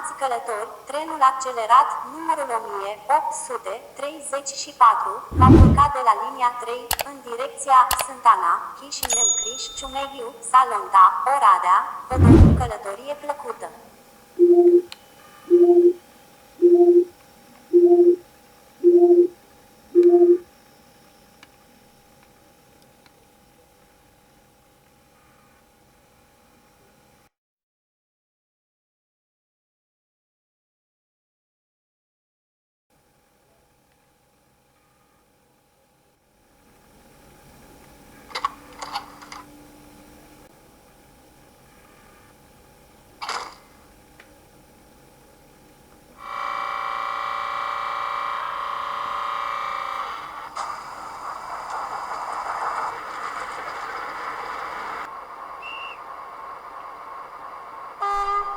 Stimați călători, trenul accelerat numărul 1834 va pleca de la linia 3 în direcția Sântana, Chișinău, Criș, Ciumegiu, Salonta, Oradea. Vă dorim călătorie plăcută!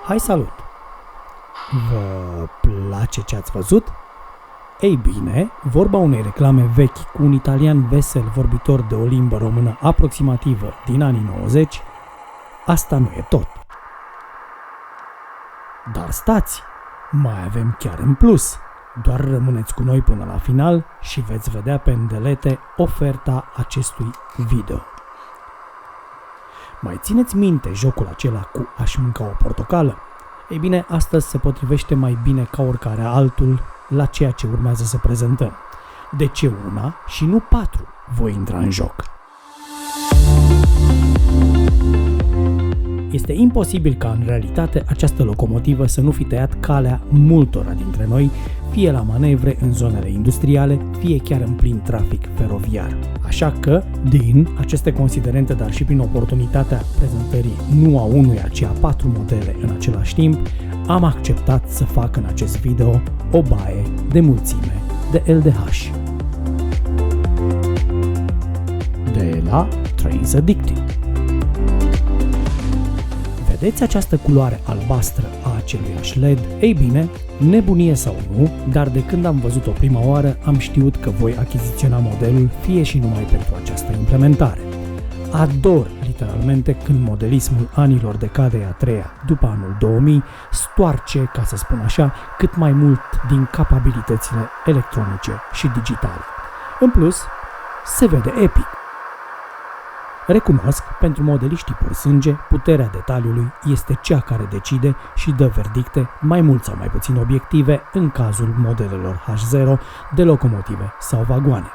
Hai, salut! Vă place ce ați văzut? Ei bine, vorba unei reclame vechi cu un italian vesel vorbitor de o limbă română aproximativă din anii 90, asta nu e tot. Dar stați, mai avem chiar în plus. Doar rămâneți cu noi până la final și veți vedea pe îndelete oferta acestui video. Mai țineți minte jocul acela cu aș mânca o portocală? Ei bine, astăzi se potrivește mai bine ca oricare altul la ceea ce urmează să prezentăm. De ce una și nu 4 voi intra în joc? Este imposibil ca în realitate această locomotivă să nu fi tăiat calea multora dintre noi, fie la manevre în zonele industriale, fie chiar în plin trafic feroviar. Așa că, din aceste considerente, dar și prin oportunitatea prezentării nu a unuia, ci a 4 modele în același timp, am acceptat să fac în acest video o baie de mulțime de LDH. De la Trains Addicted. Vedeți această culoare albastră a aceluiași LED? Ei bine, nebunie sau nu, dar de când am văzut-o prima oară, am știut că voi achiziționa modelul fie și numai pentru această implementare. Ador literalmente când modelismul anilor decadei a treia, după anul 2000, stoarce, ca să spun așa, cât mai mult din capabilitățile electronice și digitale. În plus, se vede epic. Recunosc, pentru modeliștii pur sânge, puterea detaliului este cea care decide și dă verdicte mai mult sau mai puțin obiective în cazul modelelor H0 de locomotive sau vagoane.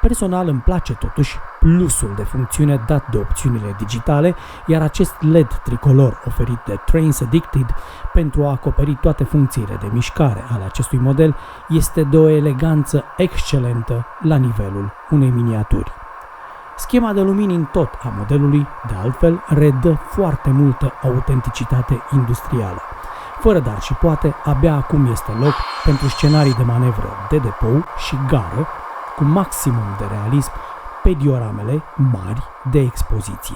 Personal îmi place totuși plusul de funcțiune dat de opțiunile digitale, iar acest LED tricolor oferit de Trains Addicted pentru a acoperi toate funcțiile de mișcare ale acestui model este de o eleganță excelentă la nivelul unei miniaturi. Schema de lumini în tot a modelului, de altfel, redă foarte multă autenticitate industrială. Fără dar și poate, abia acum este loc pentru scenarii de manevră de depou și gară, cu maximum de realism pe dioramele mari de expoziție.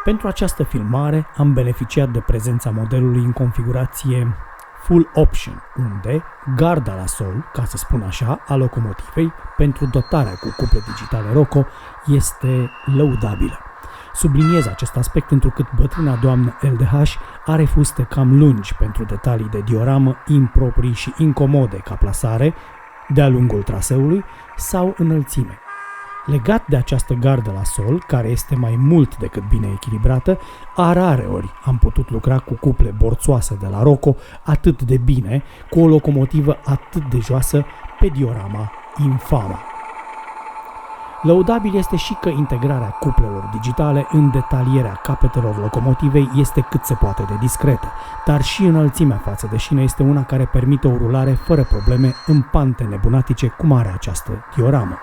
Pentru această filmare am beneficiat de prezența modelului în configurație Full Option, unde garda la sol, ca să spun așa, a locomotivei pentru dotarea cu cuple digitale Roco este lăudabilă. Subliniez acest aspect întrucât bătrâna doamnă LDH are fuste cam lungi pentru detalii de dioramă improprii și incomode ca plasare de-a lungul traseului sau înălțime. Legat de această gardă la sol, care este mai mult decât bine echilibrată, a rareori am putut lucra cu cuple borțoase de la Roco atât de bine, cu o locomotivă atât de joasă pe diorama infama. Lăudabil este și că integrarea cuplelor digitale în detalierea capetelor locomotivei este cât se poate de discretă, dar și înălțimea față de șină este una care permite o rulare fără probleme în pante nebunatice cum are această dioramă.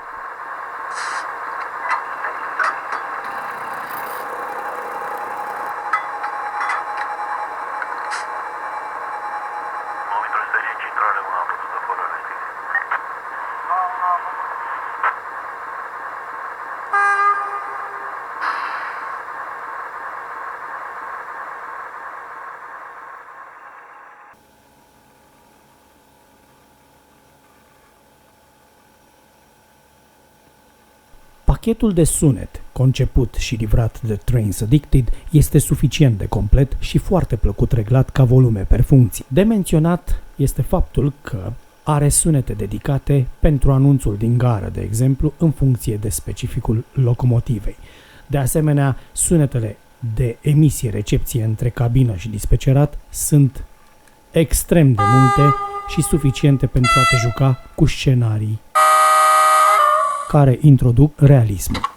Pachetul de sunet, conceput și livrat de Trains Addicted, este suficient de complet și foarte plăcut reglat ca volume per funcții. De menționat este faptul că are sunete dedicate pentru anunțul din gară, de exemplu, în funcție de specificul locomotivei. De asemenea, sunetele de emisie-recepție între cabină și dispecerat sunt extrem de multe și suficiente pentru a te juca cu scenarii care introduc realismul.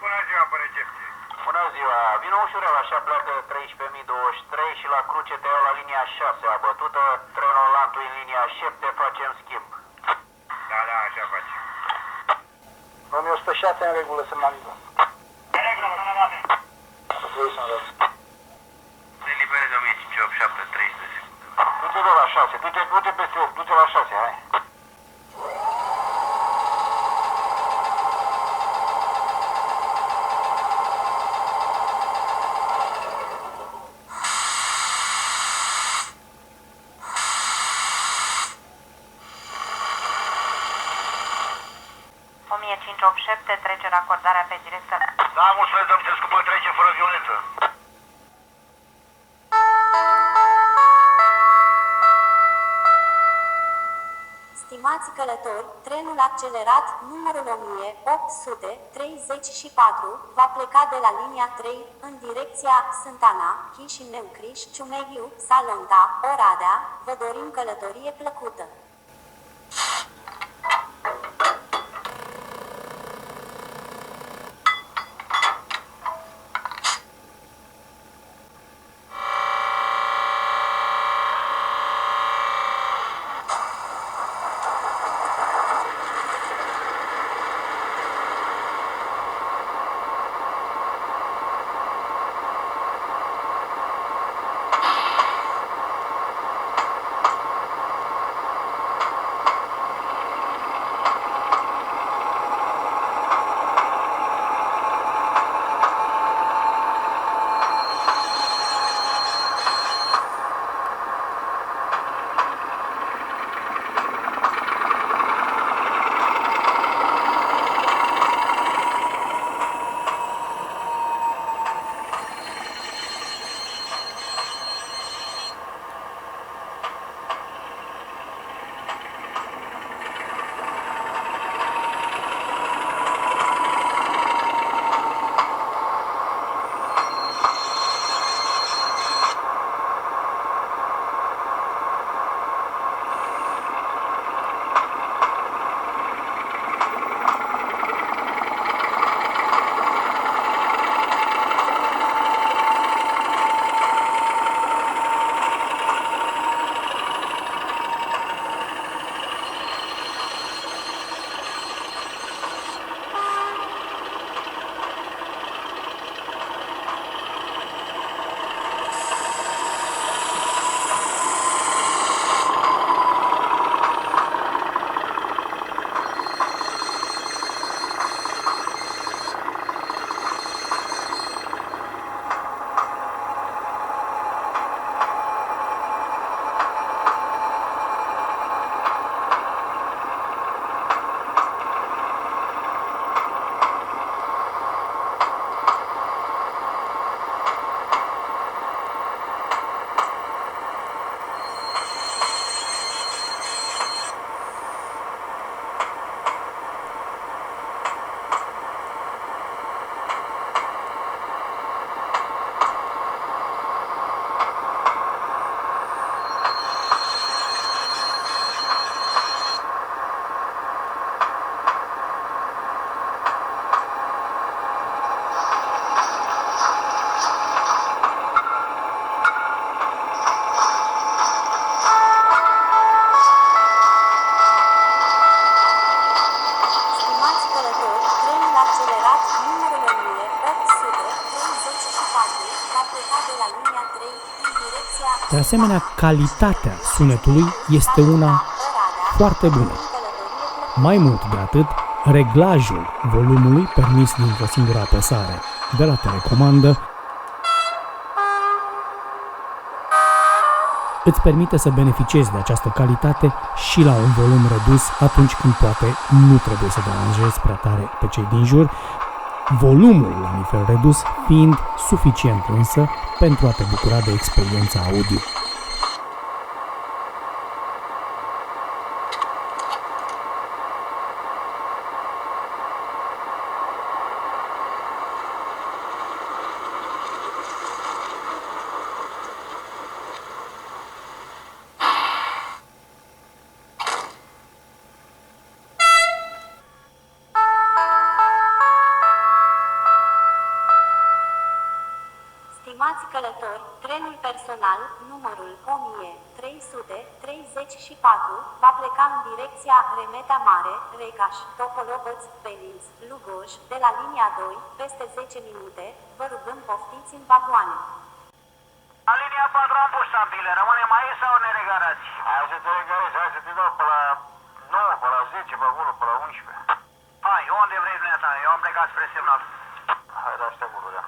Bună ziua, pe recepție. Bună ziua, vină ușurel, așa pleacă 13.023 și la Cruce te iau la linia 6 abătută, trenul Lantu în linia 7, facem schimb. Da, așa facem. 1106 în regulă, semnalizăm. În regulă, sănătate. Voi sănătate. Se elibereze 1587, 30 de secunde. Du-te la 6, du-te peste 8, du-te la 6, hai. Trece racordarea pe directă. Da, mulțumesc, domnule, scupă, trece fără violență. Stimați călători, trenul accelerat numărul 1834 va pleca de la linia 3 în direcția Sântana, Chișinău, Criș, Ciumeghiu, Salonta, Oradea. Vă dorim călătorie plăcută! De asemenea, calitatea sunetului este una foarte bună. Mai mult de atât, reglajul volumului permis dintr-o singură apăsare de la telecomandă îți permite să beneficiezi de această calitate și la un volum redus atunci când poate nu trebuie să deranjezi prea tare pe cei din jur, volumul la nivel redus fiind suficient însă pentru a te bucura de experiența audio. Stimați călători, trenul personal numărul 1334 va pleca în direcția Remeta Mare, Recaș, Topolovăț, Belinț, Lugoj, de la linia 2, peste 10 minute, vă rugăm poftiți în vagoane. La linia 4 am pus ștampile, rămânem aici sau ne regarați? Hai să te regarezi, hai să te dau pe la 9, pe la 10, pe acolo, pe la 11. Hai, unde vrei dumneata? Eu am plecat spre semnal. Hai, da, aștept acolo, da.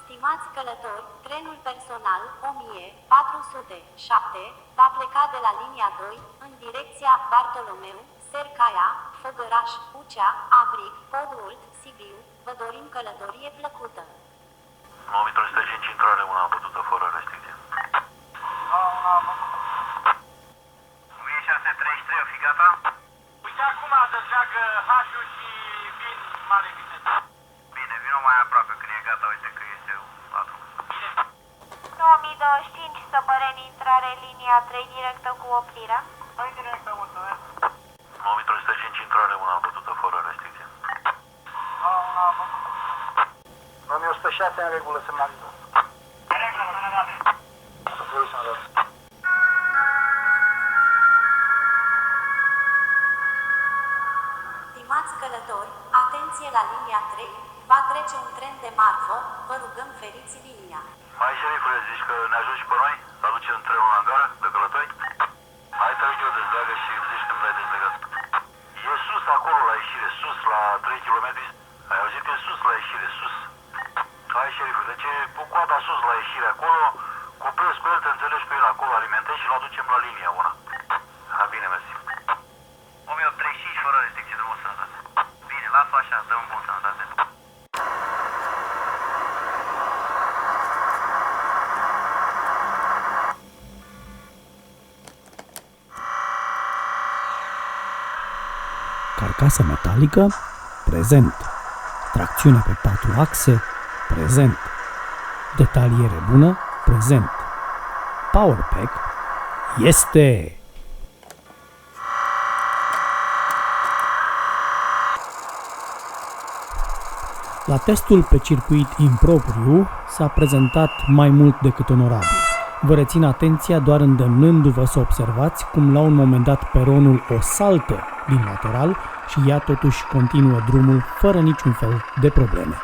Stimați călători, trenul personal 1407 va pleca de la linia 2 în direcția Bartolomeu, Sercaia, Făgăraș, Ucea, Avrig, Podult, Sibiu. Vă dorim călătorie plăcută. 9305 intrare, una bătută fără restricție. 1633, o fi gata? Uite acum să treacă H-ul și vin mare viteză. Bine, vino mai aproape când e gata, uite că este 4. 9025, Săpăreni, intrare, linia 3, directă cu oprirea. Hai directă, mulțumesc. 9305 intrare, una bătută fără restricție. 1106 în regulă, semnalizăm. În regulă, sănătate. Stimați călători, atenție la linia 3, va trece un tren de marfă, vă rugăm feriți linia. Hai, șerifule, zici că ne ajungi pe noi? Să aducem trenul la gară de călători? Hai, te rog eu, dezleagă și îmi zici când l-ai dezlegat. E sus acolo la ieșire, sus la 3 km. Ai auzit? E sus la ieșire, sus. Hai, șerifule, deci cu coada sus la ieșire acolo, cuprezi cu el, te înțelegi cu el acolo, alimentezi și-l aducem la linia una. Ha, bine, mersi. 1835 fără restricție, drumul sănătate. Bine, lasă așa, dăm bun sănătate. Carcasă metalică, prezent. Tracțiune pe 4 axe, prezent. Detaliere bună, prezent. Powerpack, este! La testul pe circuit impropriu s-a prezentat mai mult decât onorabil. Vă rețin atenția doar îndemnându-vă să observați cum la un moment dat peronul o saltă din lateral și ea totuși continuă drumul fără niciun fel de probleme.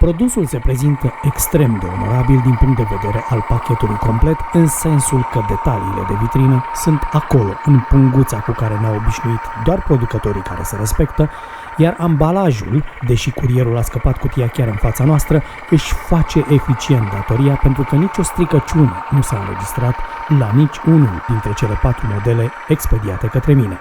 Produsul se prezintă extrem de onorabil din punct de vedere al pachetului complet, în sensul că detaliile de vitrină sunt acolo, în punguța cu care ne-au obișnuit doar producătorii care se respectă, iar ambalajul, deși curierul a scăpat cutia chiar în fața noastră, își face eficient datoria pentru că nicio stricăciune nu s-a înregistrat la nici unul dintre cele 4 modele expediate către mine.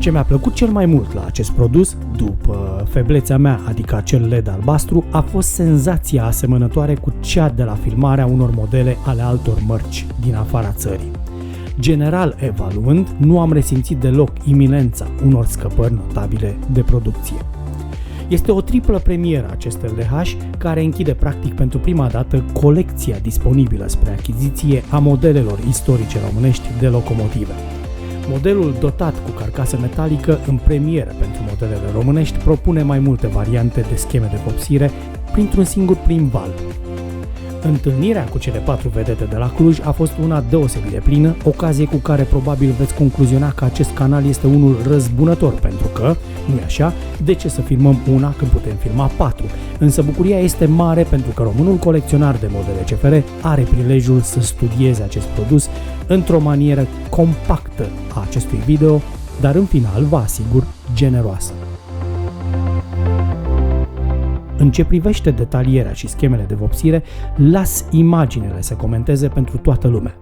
Ce mi-a plăcut cel mai mult la acest produs, după feblețea mea, adică acel LED albastru, a fost senzația asemănătoare cu cea de la filmarea unor modele ale altor mărci din afara țării. General evaluând, nu am resimțit deloc iminența unor scăpări notabile de producție. Este o triplă premieră acest LDH, care închide practic pentru prima dată colecția disponibilă spre achiziție a modelelor istorice românești de locomotive. Modelul dotat cu carcasă metalică în premieră pentru modelele românești propune mai multe variante de scheme de vopsire printr-un singur prim val. Întâlnirea cu cele 4 vedete de la Cluj a fost una deosebit de plină, ocazie cu care probabil veți concluziona că acest canal este unul răzbunător, pentru că, nu-i așa, de ce să filmăm una când putem filma 4? Însă bucuria este mare pentru că românul colecționar de modele CFR are prilejul să studieze acest produs într-o manieră compactă a acestui video, dar în final, vă asigur, generoasă. În ce privește detalierea și schemele de vopsire, las imaginele să comenteze pentru toată lumea.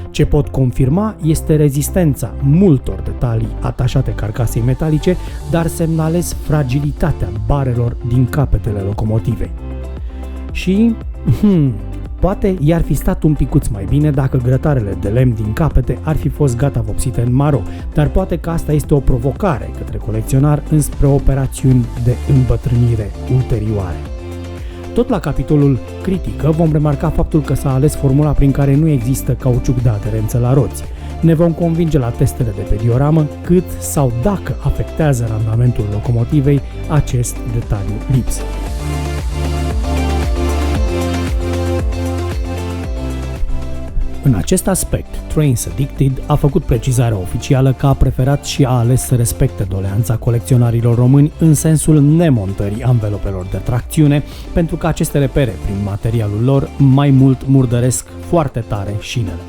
Ce pot confirma este rezistența multor detalii atașate carcasei metalice, dar semnalez fragilitatea barelor din capetele locomotivei. Și, poate i-ar fi stat un picuț mai bine dacă grătarele de lemn din capete ar fi fost gata vopsite în maro, dar poate că asta este o provocare către colecționar înspre operațiuni de îmbătrânire ulterioare. Tot la capitolul critică vom remarca faptul că s-a ales formula prin care nu există cauciuc de aderență la roți. Ne vom convinge la testele de pe dioramă cât sau dacă afectează randamentul locomotivei acest detaliu lipsă. În acest aspect, Trains Addicted a făcut precizarea oficială că a preferat și a ales să respecte doleanța colecționarilor români în sensul nemontării anvelopelor de tracțiune, pentru că aceste repere, prin materialul lor, mai mult murdăresc foarte tare șinele.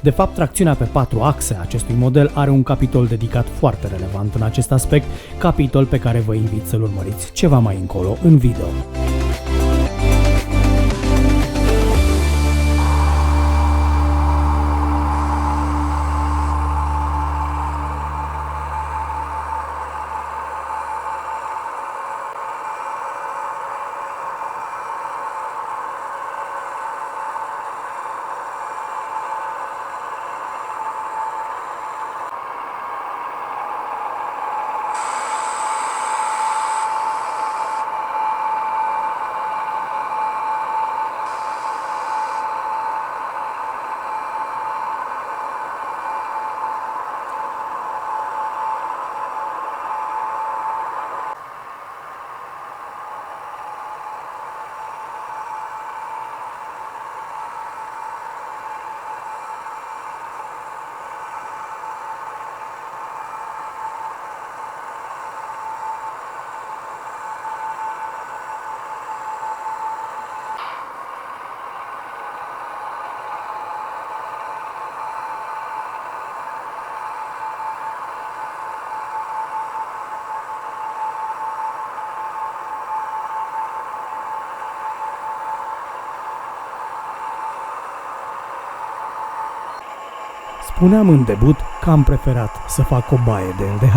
De fapt, tracțiunea pe 4 axe a acestui model are un capitol dedicat foarte relevant în acest aspect, capitol pe care vă invit să-l urmăriți ceva mai încolo în video. Spuneam în debut că am preferat să fac o baie de LDH.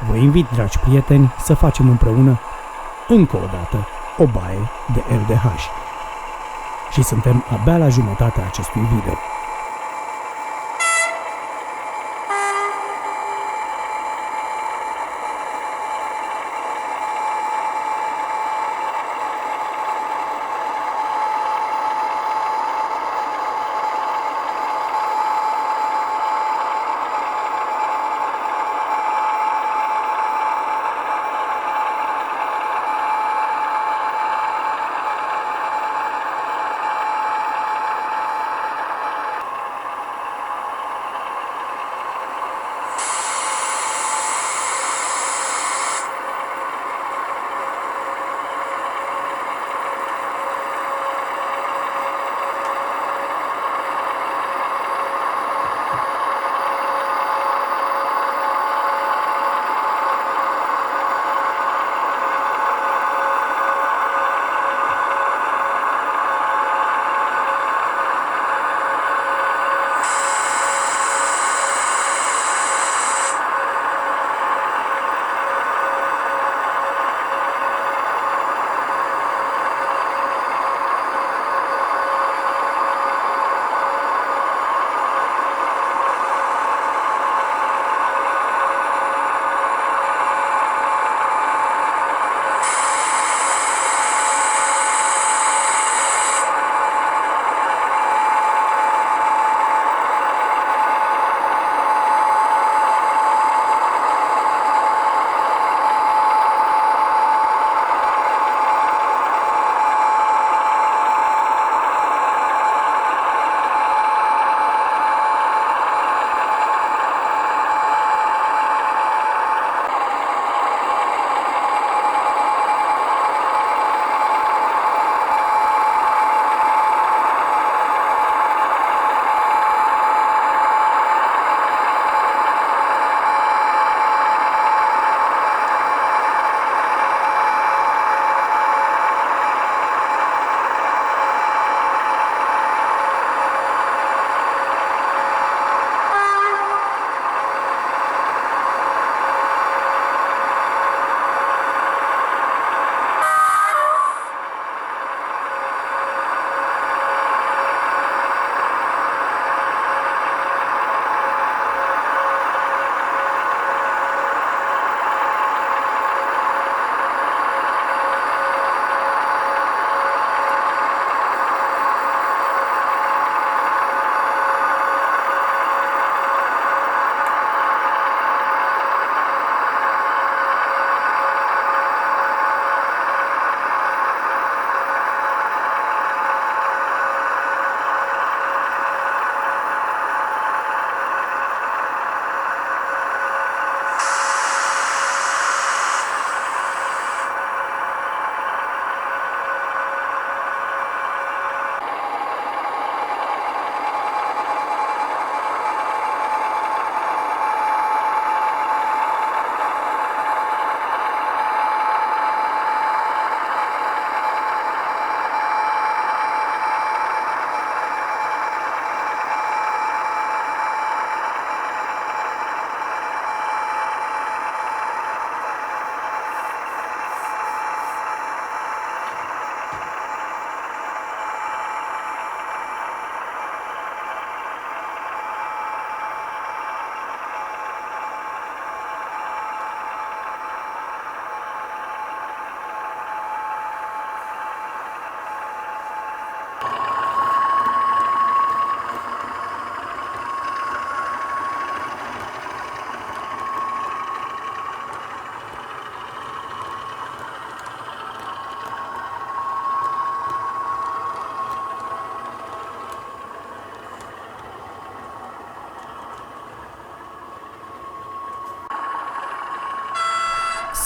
Vă invit, dragi prieteni, să facem împreună, încă o dată, o baie de LDH. Și suntem abia la jumătatea acestui video.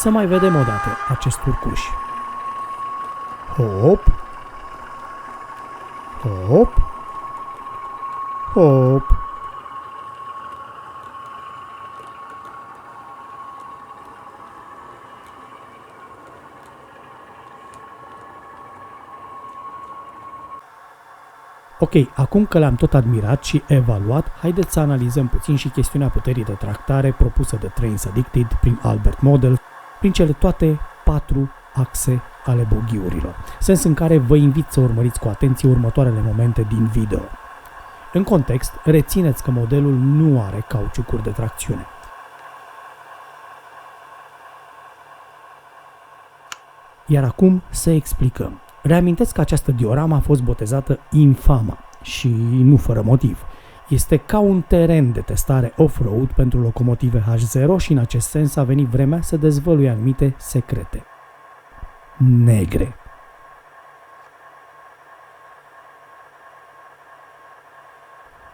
Să mai vedem o dată acest turcuș. Hop! Hop! Hop! Ok, acum că le-am tot admirat și evaluat, haideți să analizăm puțin și chestiunea puterii de tractare propusă de Trains Addicted prin Albert Model, prin cele toate 4 axe ale boghiurilor, sens în care vă invit să urmăriți cu atenție următoarele momente din video. În context, rețineți că modelul nu are cauciucuri de tracțiune. Iar acum să explicăm. Reamintesc că această dioramă a fost botezată Infama și nu fără motiv. Este ca un teren de testare off-road pentru locomotive H0 și în acest sens a venit vremea să dezvălui anumite secrete negre.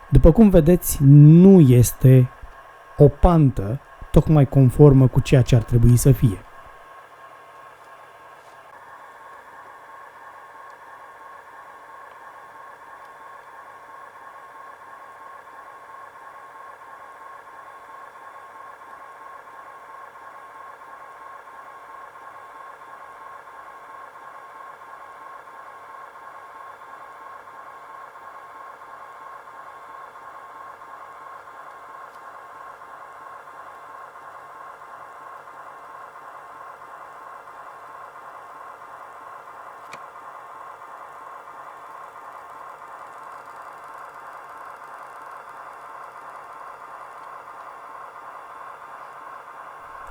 După cum vedeți, nu este o pantă tocmai conformă cu ceea ce ar trebui să fie.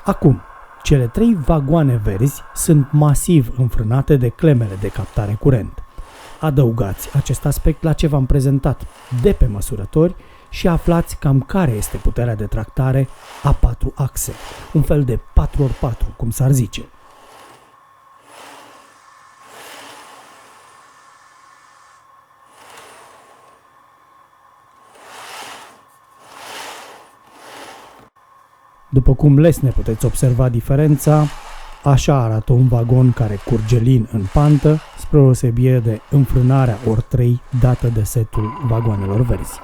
Acum, cele 3 vagoane verzi sunt masiv înfrânate de clemele de captare curent. Adăugați acest aspect la ce v-am prezentat de pe măsurători și aflați cam care este puterea de tractare a 4 axe, un fel de 4x4, cum s-ar zice. După cum lesne puteți observa diferența, așa arată un vagon care curge lin în pantă, spre deosebire de înfrânarea ori 3 dată de setul vagoanelor verzi.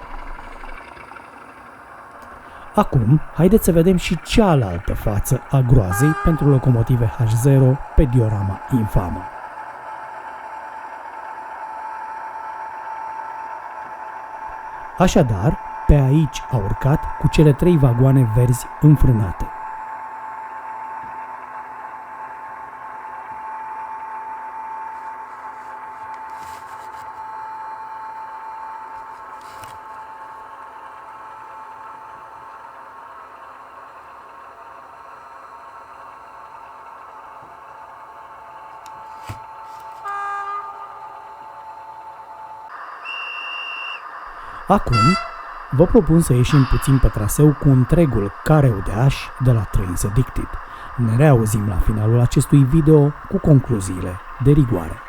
Acum, haideți să vedem și cealaltă față a groazei pentru locomotive H0 pe diorama Infama. Așadar, pe aici a urcat cu cele 3 vagoane verzi înfrânate. Acum, vă propun să ieșim puțin pe traseu cu întregul careudeaș de la Trains Addicted. Ne reauzim la finalul acestui video cu concluziile de rigoare.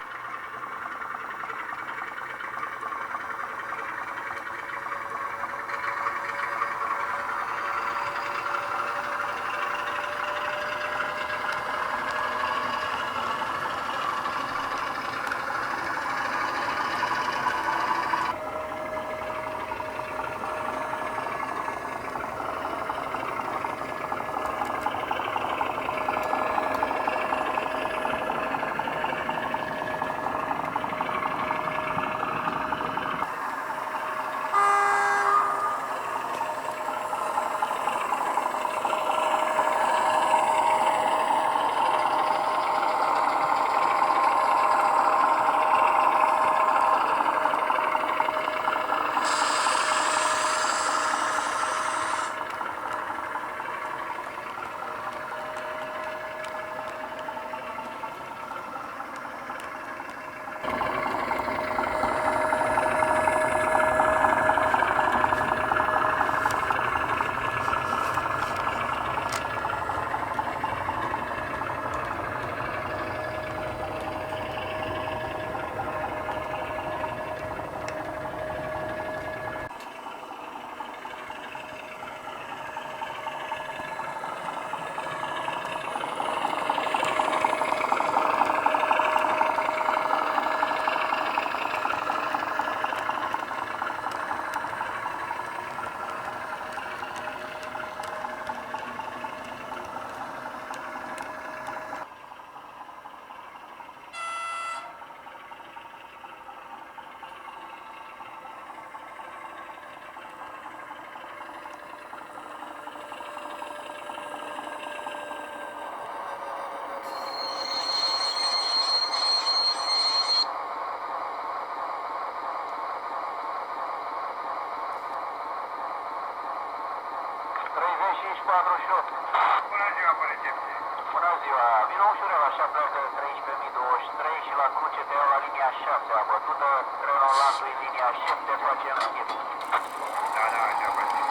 48. Bună ziua, pe recepție. Bună ziua. Vino ușurel, așa pleacă 13.023 și la cruce te iau la linia 6 abătută, trenul landului linia 7 face în schimb. Da, așa face.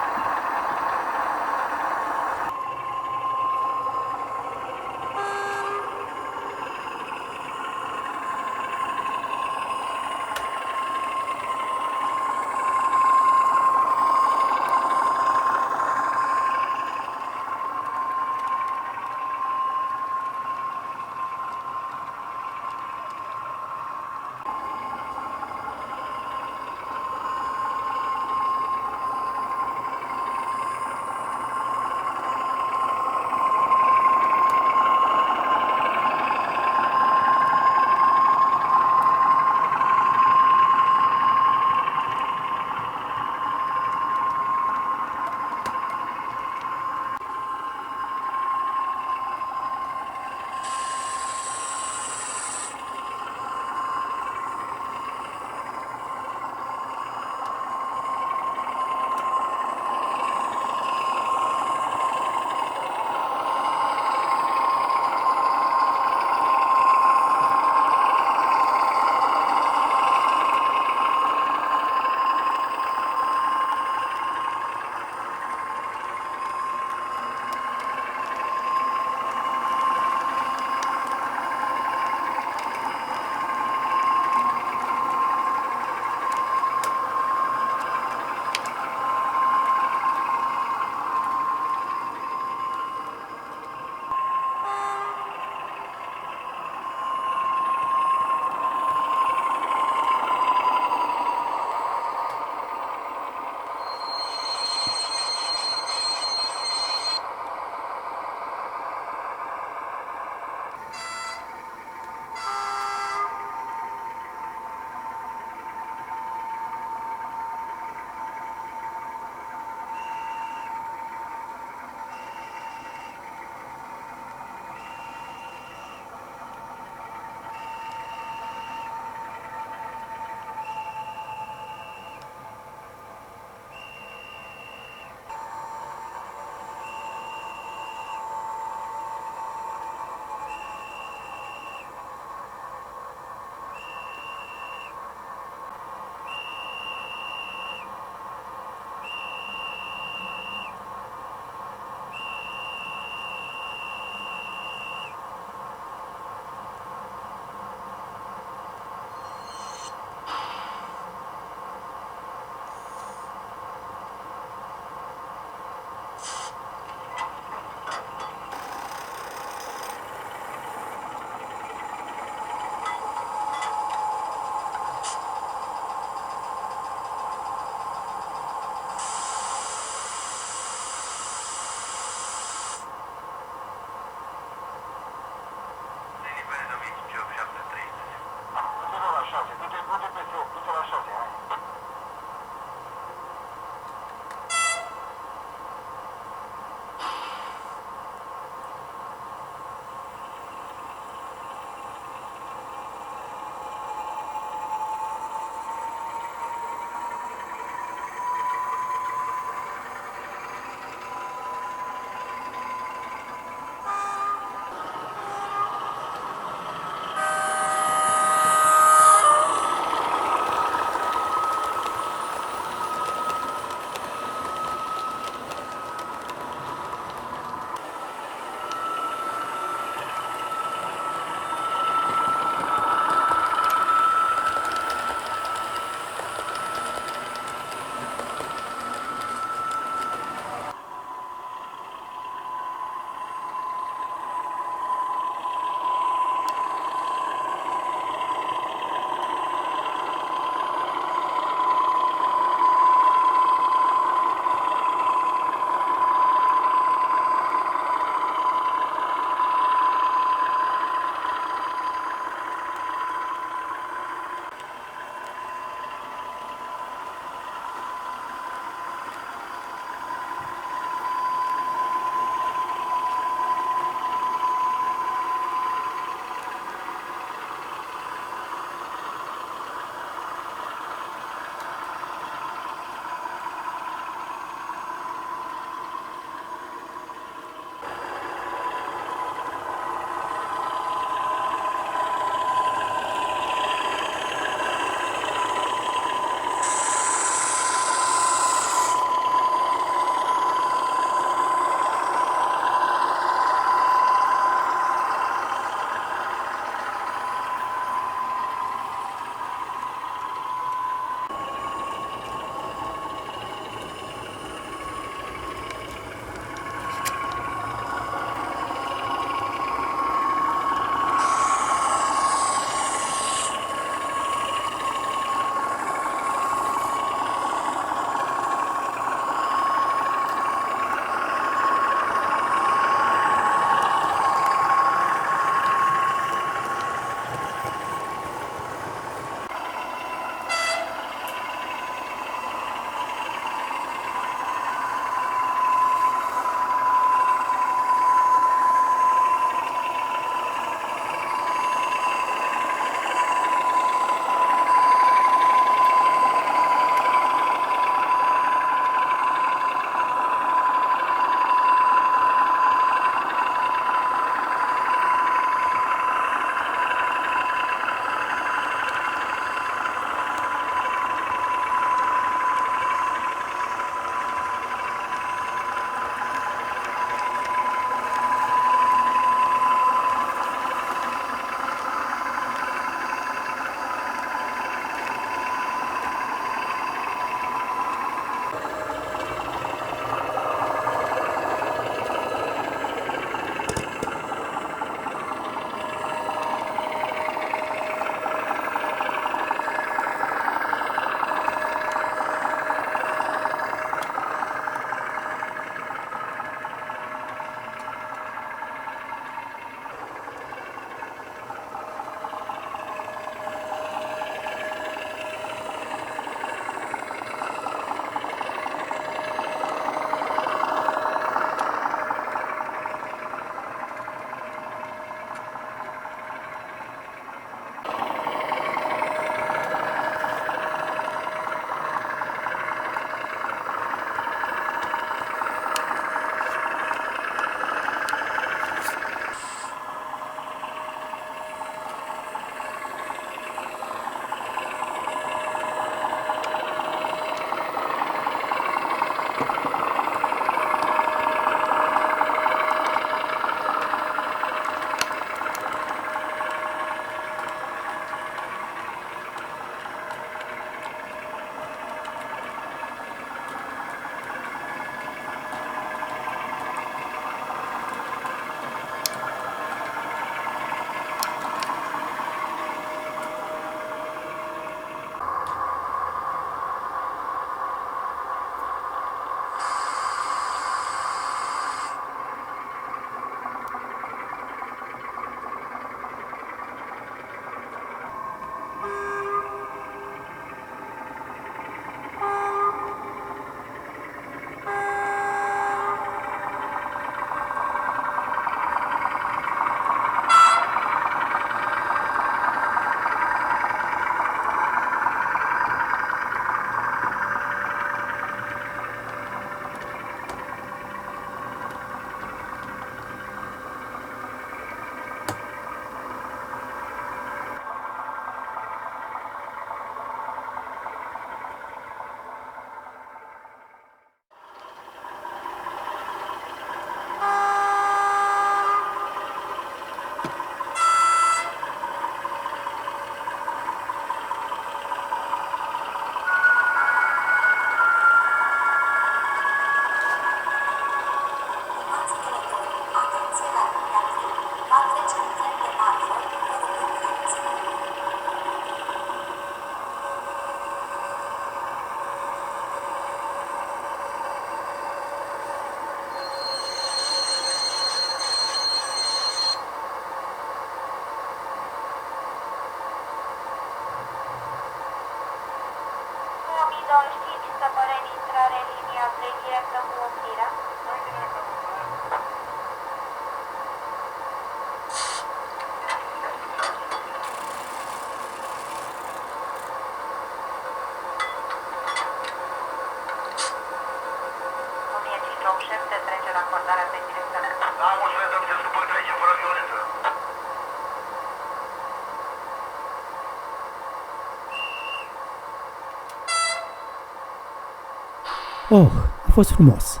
Oh, a fost frumos!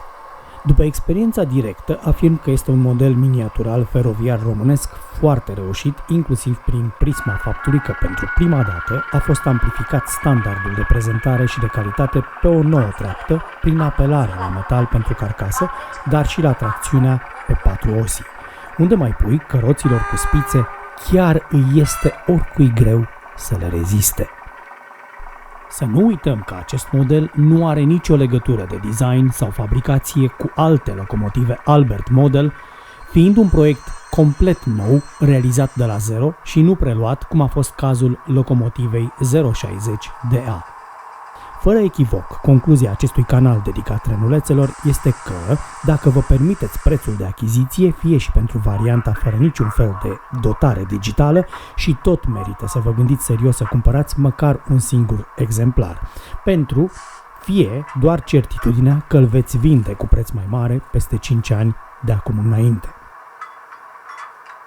După experiența directă, afirm că este un model miniatural feroviar românesc foarte reușit, inclusiv prin prisma faptului că pentru prima dată a fost amplificat standardul de prezentare și de calitate pe o nouă treaptă, prin apelarea la metal pentru carcasă, dar și la tracțiunea pe 4 osi, unde mai pui căroților cu spițe chiar îi este oricui greu să le reziste. Să nu uităm că acest model nu are nicio legătură de design sau fabricație cu alte locomotive Albert Model, fiind un proiect complet nou, realizat de la zero și nu preluat, cum a fost cazul locomotivei 060DA. Fără echivoc, concluzia acestui canal dedicat trenulețelor este că, dacă vă permiteți prețul de achiziție, fie și pentru varianta fără niciun fel de dotare digitală, și tot merită să vă gândiți serios să cumpărați măcar un singur exemplar, pentru fie doar certitudinea că îl veți vinde cu preț mai mare peste 5 ani de acum înainte.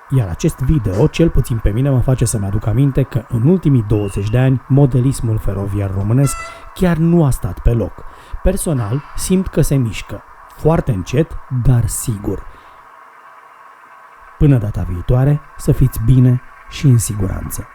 Iar acest video, cel puțin pe mine, mă face să-mi aduc aminte că în ultimii 20 de ani modelismul feroviar românesc chiar nu a stat pe loc. Personal, simt că se mișcă, foarte încet, dar sigur. Până data viitoare, să fiți bine și în siguranță.